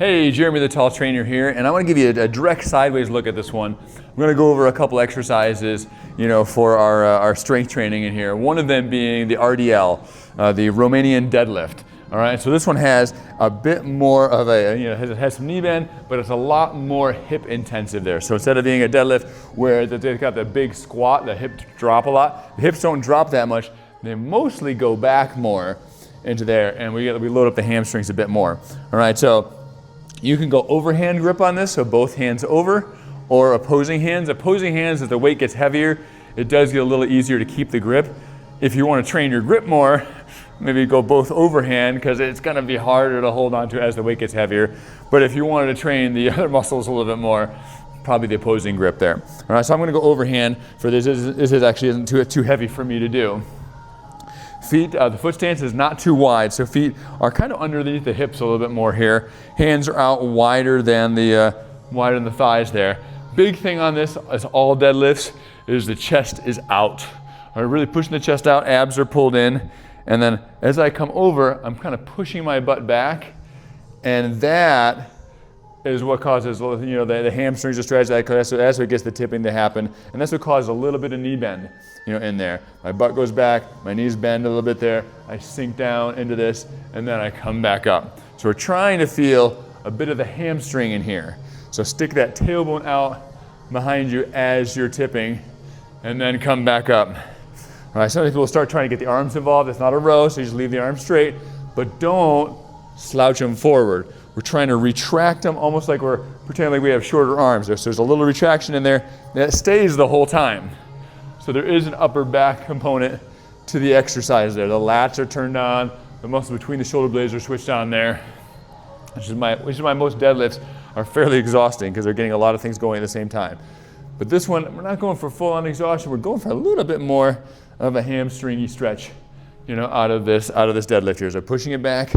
Hey, Jeremy the Tall Trainer here, and I want to give you a direct sideways look at this one. I'm going to go over a couple exercises, for our strength training in here. One of them being the RDL, the Romanian deadlift. All right, so this one has a bit more of a, it has some knee bend, but it's a lot more hip intensive there. So instead of being a deadlift where they've got the big squat, the hips drop a lot, the hips don't drop that much. They mostly go back more into there, and we load up the hamstrings a bit more. All right, so you can go overhand grip on this, so both hands over, or opposing hands. Opposing hands, as the weight gets heavier, it does get a little easier to keep the grip. If you want to train your grip more, maybe go both overhand, because it's going to be harder to hold on to as the weight gets heavier. But if you wanted to train the other muscles a little bit more, probably the opposing grip there. All right, so I'm going to go overhand for this. This actually isn't too heavy for me to do. Feet, the foot stance is not too wide, so feet are kind of underneath the hips a little bit more here. Hands are out wider than the thighs there. Big thing on this, as all deadlifts, is the chest is out. I'm really pushing the chest out, abs are pulled in, and then as I come over, I'm kind of pushing my butt back, and that is what causes the hamstrings to stretch. That's what gets the tipping to happen, and that's what causes a little bit of knee bend in there. My butt goes back, my knees bend a little bit there, I sink down into this, and then I come back up. So we're trying to feel a bit of the hamstring in here. So stick that tailbone out behind you as you're tipping, and then come back up. All right, some people start trying to get the arms involved. It's not a row, so you just leave the arms straight, but don't slouch them forward. We're trying to retract them almost like we're pretending like we have shorter arms. So there's a little retraction in there that stays the whole time. So there is an upper back component to the exercise there. The lats are turned on, the muscles between the shoulder blades are switched on there, which is why most deadlifts are fairly exhausting, because they're getting a lot of things going at the same time. But this one, we're not going for full-on exhaustion. We're going for a little bit more of a hamstringy stretch, out of this deadlift here. So pushing it back,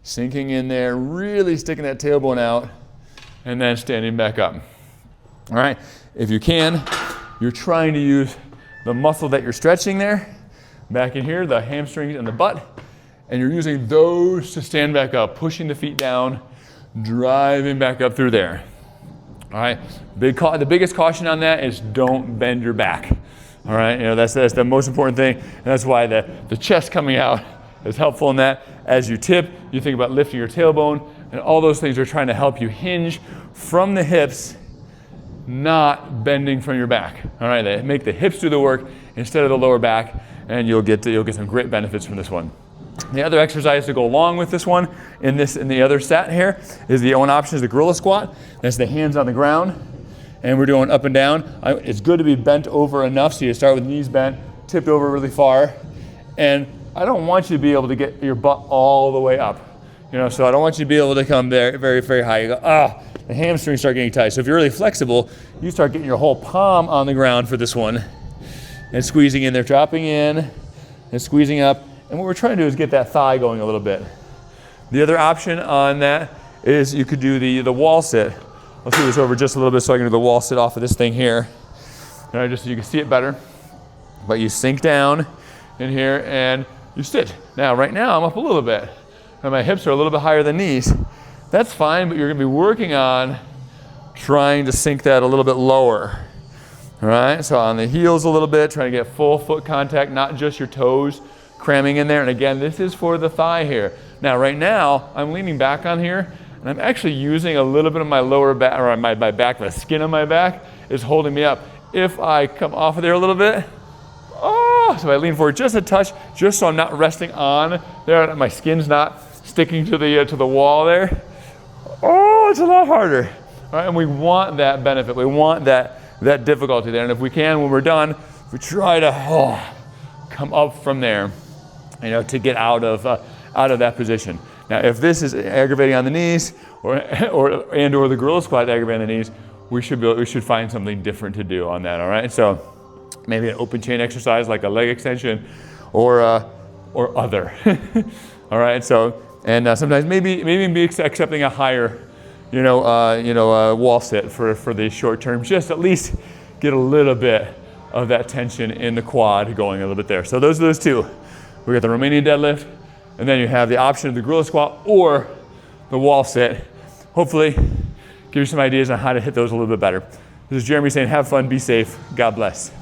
sinking in there, really sticking that tailbone out, and then standing back up. All right, if you can, you're trying to use the muscle that you're stretching there, back in here, the hamstrings and the butt, and you're using those to stand back up, pushing the feet down, driving back up through there. All right, the biggest caution on that is don't bend your back. All right, that's the most important thing, and that's why the chest coming out is helpful in that. As you tip, you think about lifting your tailbone, and all those things are trying to help you hinge from the hips, not bending from your back. All right, they make the hips do the work instead of the lower back, and you'll get some great benefits from this one. The other exercise to go along with this one in the other set here is the one option is the Gorilla Squat. That's the hands on the ground, and we're doing up and down. It's good to be bent over enough, so you start with knees bent, tipped over really far, and I don't want you to be able to get your butt all the way up. So I don't want you to be able to come there very, very high. You go, the hamstrings start getting tight. So if you're really flexible, you start getting your whole palm on the ground for this one and squeezing in there, dropping in and squeezing up. And what we're trying to do is get that thigh going a little bit. The other option on that is you could do the wall sit. I'll do this over just a little bit so I can do the wall sit off of this thing here. Just so you can see it better. But you sink down in here and you sit. Now, right now, I'm up a little bit. And my hips are a little bit higher than knees. That's fine, but you're gonna be working on trying to sink that a little bit lower. All right, so on the heels a little bit, trying to get full foot contact, not just your toes cramming in there. And again, this is for the thigh here. Now, right now, I'm leaning back on here, and I'm actually using a little bit of my lower back, or my back, the skin of my back is holding me up. If I come off of there a little bit, so I lean forward just a touch, just so I'm not resting on there, my skin's not sticking to the wall there. It's a lot harder. All right, and we want that benefit. We want that difficulty there. And if we can, when we're done, we try to come up from there, to get out of that position. Now, if this is aggravating on the knees, or the Gorilla Squat aggravating on the knees, we should find something different to do on that. All right, so maybe an open chain exercise like a leg extension, or other. All right, so sometimes maybe be accepting a higher, wall sit for the short term. Just at least get a little bit of that tension in the quad going a little bit there. So those are those two. We got the Romanian deadlift, and then you have the option of the Gorilla Squat or the wall sit. hopefully give you some ideas on how to hit those a little bit better. This is Jeremy saying have fun, be safe, God bless.